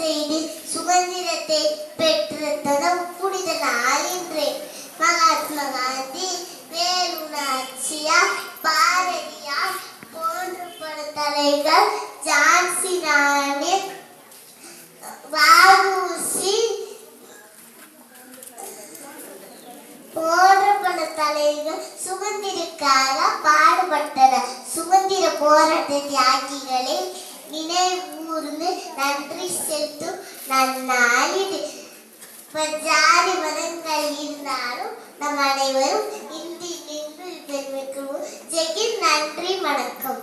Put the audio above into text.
செய்து சுதந்திரத்தை பெற்ற தினம் புனித நாள் இன்று. மகாத்மா காந்தி, வேலு நாச்சியார், பாரதியார் போன்ற பல தலைவர், ஜான்சி ராணி, வ.உ.சி போன்ற பல தலைவர்கள் சுதந்திரக்காக பாடுபட்டனர். சுதந்திர போராட்ட தியாகிகளை நினைவூர்ந்து நன்றி செலுத்தும் நன்னாள் இது. ஜாதி மதங்கள் இருந்தாலும் நம் அனைவரும் இந்தியில் பெருமைக்குள். ஜெகின், நன்றி, வணக்கம்.